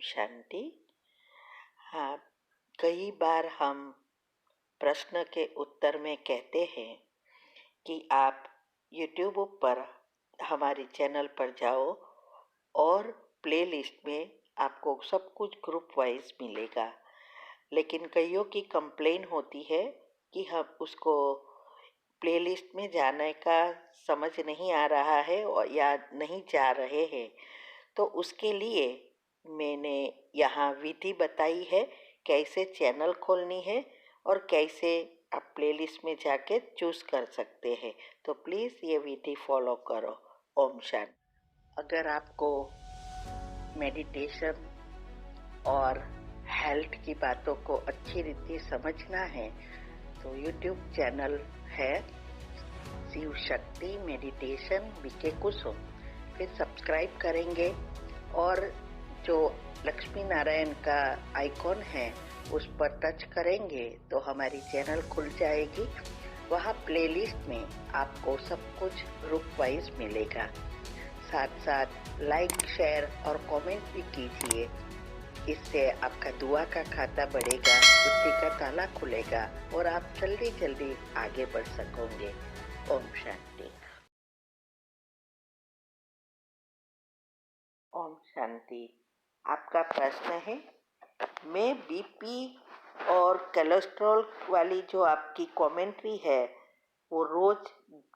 शांति। हाँ, कई बार हम प्रश्न के उत्तर में कहते हैं कि आप YouTube पर हमारे चैनल पर जाओ और प्लेलिस्ट में आपको सब कुछ ग्रुप वाइज मिलेगा। लेकिन कईयों की कंप्लेन होती है कि हम उसको प्लेलिस्ट में जाने का समझ नहीं आ रहा है और या नहीं जा रहे हैं। तो उसके लिए मैंने यहाँ विधि बताई है कैसे चैनल खोलनी है और कैसे आप प्लेलिस्ट में जाके चूज़ कर सकते हैं। तो प्लीज़ ये विधि फॉलो करो। ओम शांति। अगर आपको मेडिटेशन और हेल्थ की बातों को अच्छी रीति समझना है तो यूट्यूब चैनल है शिव शक्ति मेडिटेशन बीके कुसुम। फिर सब्सक्राइब करेंगे और जो लक्ष्मी नारायण का आइकॉन है उस पर टच करेंगे तो हमारी चैनल खुल जाएगी। वहाँ प्लेलिस्ट में आपको सब कुछ ग्रुप वाइज मिलेगा। साथ साथ लाइक शेयर और कमेंट भी कीजिए। इससे आपका दुआ का खाता बढ़ेगा, बुद्धि का ताला खुलेगा और आप जल्दी जल्दी आगे बढ़ सकोगे। ओम शांति। ओम शांति। आपका प्रश्न है, मैं बीपी और कोलेस्ट्रॉल वाली जो आपकी कमेंट्री है वो रोज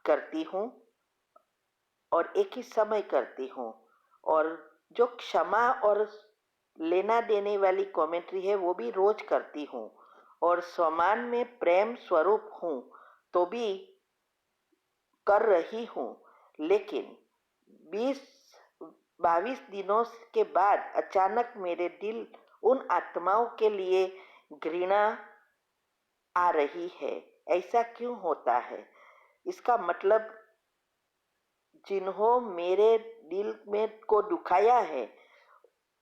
करती हूँ और एक ही समय करती हूँ, और जो क्षमा और लेना देने वाली कमेंट्री है वो भी रोज करती हूँ, और समान में प्रेम स्वरूप हूँ तो भी कर रही हूँ। लेकिन 22 दिनों के बाद अचानक मेरे दिल उन आत्माओं के लिए घृणा आ रही है। ऐसा क्यों होता है? इसका मतलब जिन्हों मेरे दिल में को दुखाया है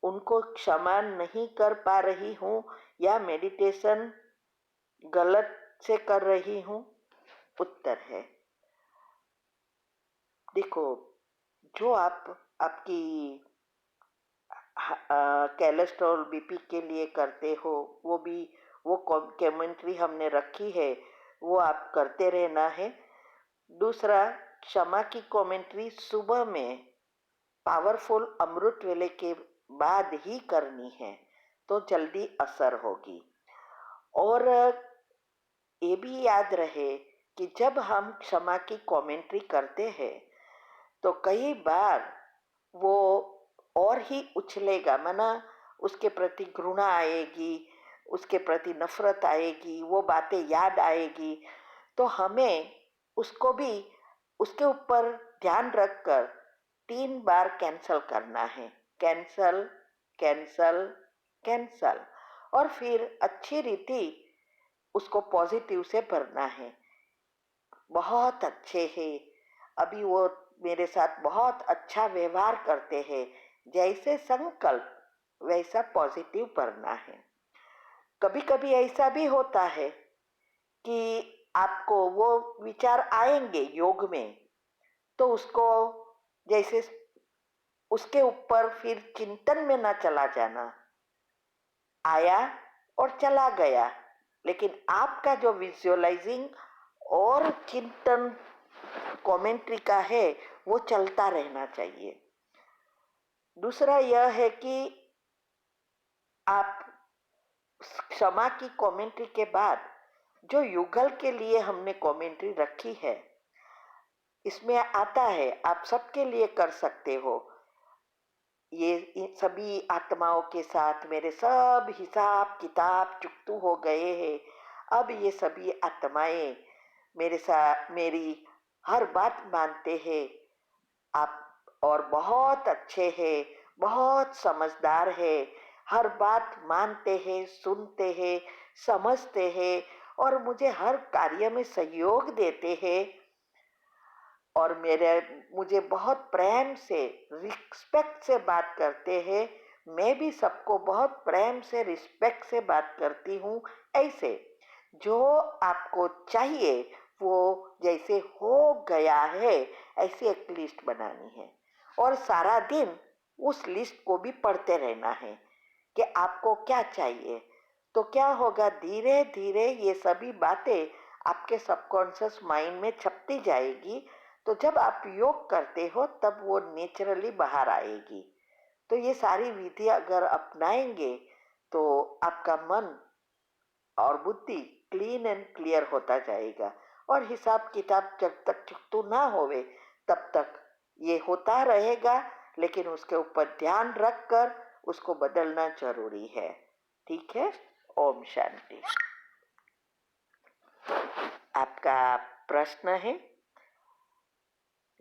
उनको क्षमा नहीं कर पा रही हूँ या मेडिटेशन गलत से कर रही हूँ? उत्तर है, देखो, जो आपकी कोलेस्ट्रॉल बीपी के लिए करते हो वो कमेंट्री हमने रखी है, वो आप करते रहना है। दूसरा, क्षमा की कमेंट्री सुबह में पावरफुल अमृत वेले के बाद ही करनी है तो जल्दी असर होगी। और ये भी याद रहे कि जब हम क्षमा की कमेंट्री करते हैं तो कई बार वो और ही उछलेगा, माना उसके प्रति घृणा आएगी, उसके प्रति नफरत आएगी, वो बातें याद आएगी। तो हमें उसको भी उसके ऊपर ध्यान रखकर 3 बार कैंसल करना है। Cancel cancel cancel. और फिर अच्छी रीति उसको पॉजिटिव से भरना है। बहुत अच्छे हैं, अभी वो मेरे साथ बहुत अच्छा व्यवहार करते हैं, जैसे संकल्प वैसा पॉजिटिव भरना है। कभी कभी ऐसा भी होता है कि आपको वो विचार आएंगे योग में, तो उसको जैसे उसके ऊपर फिर चिंतन में ना चला जाना। आया और चला गया, लेकिन आपका जो विजुअलाइजिंग और चिंतन कमेंट्री का है वो चलता रहना चाहिए। दूसरा यह है कि आप क्षमा की कमेंट्री के बाद जो युगल के लिए हमने कमेंट्री रखी है, इसमें आता है आप सबके लिए कर सकते हो। ये सभी आत्माओं के साथ मेरे सब हिसाब किताब चुकतू हो गए हैं। अब ये सभी आत्माएं मेरे साथ मेरी हर बात मानते हैं। आप और बहुत अच्छे हैं, बहुत समझदार है, हर बात मानते हैं, सुनते हैं, समझते हैं और मुझे हर कार्य में सहयोग देते हैं और मुझे बहुत प्रेम से रिस्पेक्ट से बात करते हैं। मैं भी सबको बहुत प्रेम से रिस्पेक्ट से बात करती हूँ। ऐसे जो आपको चाहिए वो जैसे हो गया है ऐसी एक लिस्ट बनानी है और सारा दिन उस लिस्ट को भी पढ़ते रहना है। कि आपको क्या चाहिए। तो क्या होगा, धीरे धीरे ये सभी बातें आपके सबकॉन्शियस माइंड में छपती जाएगी। तो जब आप योग करते हो तब वो नेचुरली बाहर आएगी। तो ये सारी विधि अगर अपनाएंगे तो आपका मन और बुद्धि क्लीन एंड क्लियर होता जाएगा। और हिसाब किताब जब तक चुकतू ना होवे तब तक ये होता रहेगा, लेकिन उसके ऊपर ध्यान रखकर उसको बदलना जरूरी है। ठीक है। ओम शांति। आपका प्रश्न है,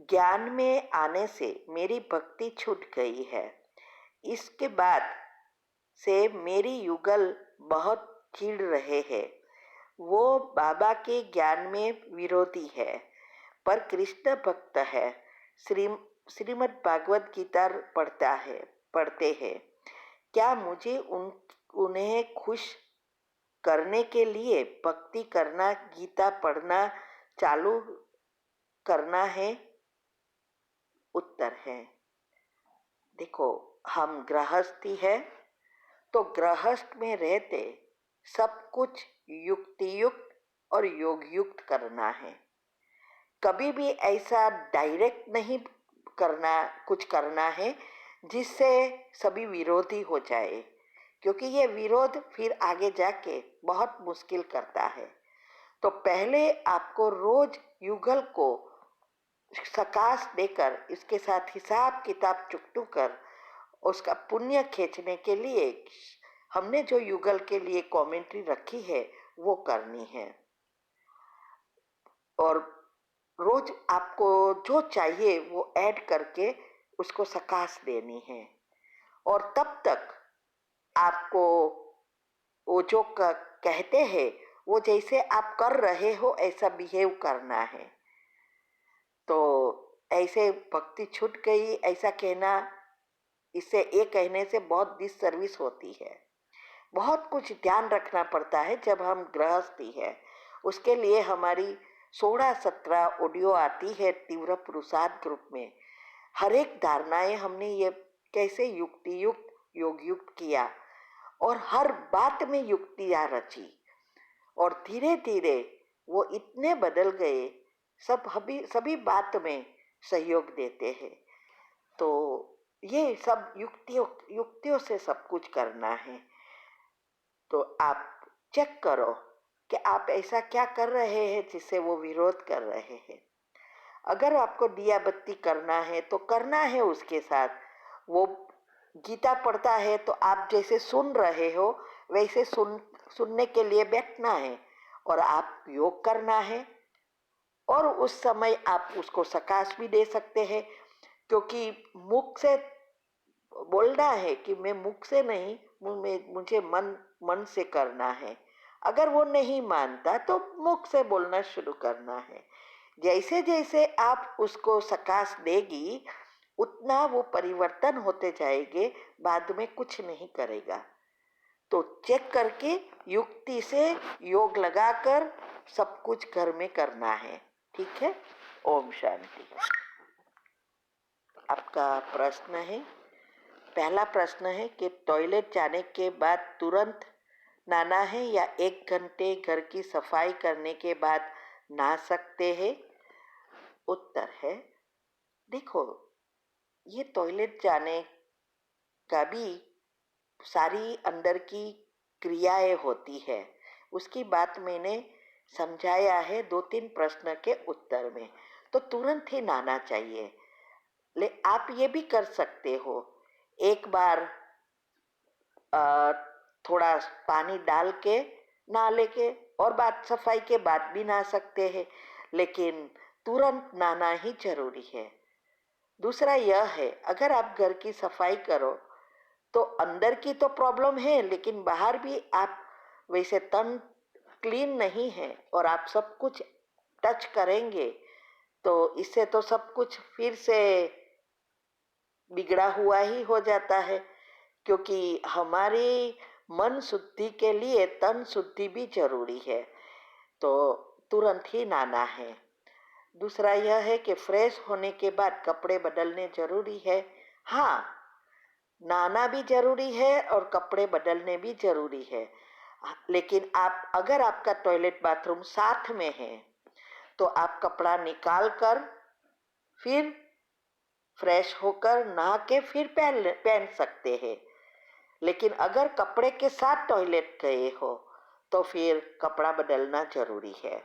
ज्ञान में आने से मेरी भक्ति छूट गई है। इसके बाद से मेरी युगल बहुत चिढ़ रहे हैं। वो बाबा के ज्ञान में विरोधी है, पर कृष्ण भक्त है। श्री श्रीमद् भागवत गीता पढ़ते हैं। क्या मुझे उन्हें खुश करने के लिए भक्ति करना, गीता पढ़ना चालू करना है? उत्तर है, देखो, हम गृहस्थी है तो गृहस्थ में रहते सब कुछ युक्ति युक्त और योग युक्त करना है। कभी भी ऐसा डायरेक्ट नहीं कुछ करना है जिससे सभी विरोधी हो जाए, क्योंकि ये विरोध फिर आगे जाके बहुत मुश्किल करता है। तो पहले आपको रोज युगल को सकाश देकर इसके साथ हिसाब किताब चुकतू कर उसका पुण्य खींचने के लिए हमने जो युगल के लिए कमेंट्री रखी है वो करनी है। और रोज आपको जो चाहिए वो ऐड करके उसको सकाश देनी है। और तब तक आपको वो जो कहते हैं वो जैसे आप कर रहे हो ऐसा बिहेव करना है। तो ऐसे भक्ति छूट गई ऐसा कहना, इससे ये कहने से बहुत डिससर्विस होती है। बहुत कुछ ध्यान रखना पड़ता है जब हम गृहस्थी है। उसके लिए हमारी 16-17 ऑडियो आती है तीव्र पुरुषार्थ ग्रुप में। हर एक धारणाएं हमने ये कैसे युक्ति युक्त योग युक्त किया और हर बात में युक्तियां रची और धीरे धीरे वो इतने बदल गए, सभी बात में सहयोग देते हैं। तो ये सब युक्तियों से सब कुछ करना है। तो आप चेक करो कि आप ऐसा क्या कर रहे हैं जिससे वो विरोध कर रहे हैं। अगर आपको दिया बत्ती करना है तो करना है उसके साथ। वो गीता पढ़ता है तो आप जैसे सुन रहे हो वैसे सुनने के लिए बैठना है और आप योग करना है। और उस समय आप उसको सकाश भी दे सकते हैं, क्योंकि मुख से बोलना है कि मैं मुख से नहीं, मुझे मन से करना है। अगर वो नहीं मानता तो मुख से बोलना शुरू करना है। जैसे जैसे आप उसको सकाश देगी उतना वो परिवर्तन होते जाएंगे, बाद में कुछ नहीं करेगा। तो चेक करके युक्ति से योग लगाकर सब कुछ घर में करना है। ठीक है। ओम शांति। आपका प्रश्न है, पहला प्रश्न है कि टॉयलेट जाने के बाद तुरंत नहाना है या 1 घंटे घर की सफाई करने के बाद नहा सकते हैं? उत्तर है, देखो, ये टॉयलेट जाने का भी सारी अंदर की क्रियाएं होती है। उसकी बात मैंने समझाया है 2-3 प्रश्न के उत्तर में। तो तुरंत ही नहाना चाहिए। आप ये भी कर सकते हो, एक बार थोड़ा पानी डाल के नहा लेके और बाद सफाई के बाद भी नहा सकते हैं, लेकिन तुरंत नहाना ही जरूरी है। दूसरा यह है, अगर आप घर की सफाई करो तो अंदर की तो प्रॉब्लम है, लेकिन बाहर भी आप वैसे तन क्लीन नहीं है और आप सब कुछ टच करेंगे तो इससे तो सब कुछ फिर से बिगड़ा हुआ ही हो जाता है। क्योंकि हमारी मन शुद्धि के लिए तन शुद्धि भी जरूरी है। तो तुरंत ही नहाना है। दूसरा यह है कि फ्रेश होने के बाद कपड़े बदलने जरूरी है। हाँ, नहाना भी जरूरी है और कपड़े बदलने भी जरूरी है। लेकिन अगर आपका टॉयलेट बाथरूम साथ में है तो आप कपड़ा निकाल कर फिर फ्रेश होकर नहा के फिर पहन सकते हैं। लेकिन अगर कपड़े के साथ टॉयलेट गए हो तो फिर कपड़ा बदलना जरूरी है।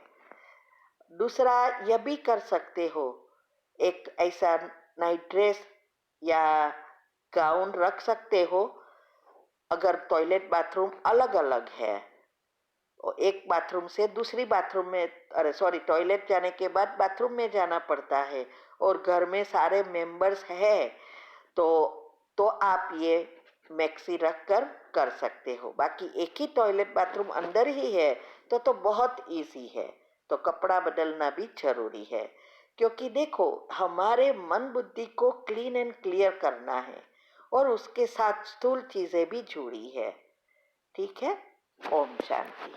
दूसरा यह भी कर सकते हो, एक ऐसा नाइट ड्रेस या गाउन रख सकते हो। अगर टॉयलेट बाथरूम अलग अलग है और एक बाथरूम से दूसरी बाथरूम में, टॉयलेट जाने के बाद बाथरूम में जाना पड़ता है और घर में सारे मेंबर्स हैं, तो आप ये मैक्सी रख कर सकते हो। बाकी एक ही टॉयलेट बाथरूम अंदर ही है तो बहुत इजी है। तो कपड़ा बदलना भी जरूरी है, क्योंकि देखो हमारे मन बुद्धि को क्लीन एंड क्लियर करना है और उसके साथ स्थूल चीजें भी जुड़ी है। ठीक है। ओम शांति।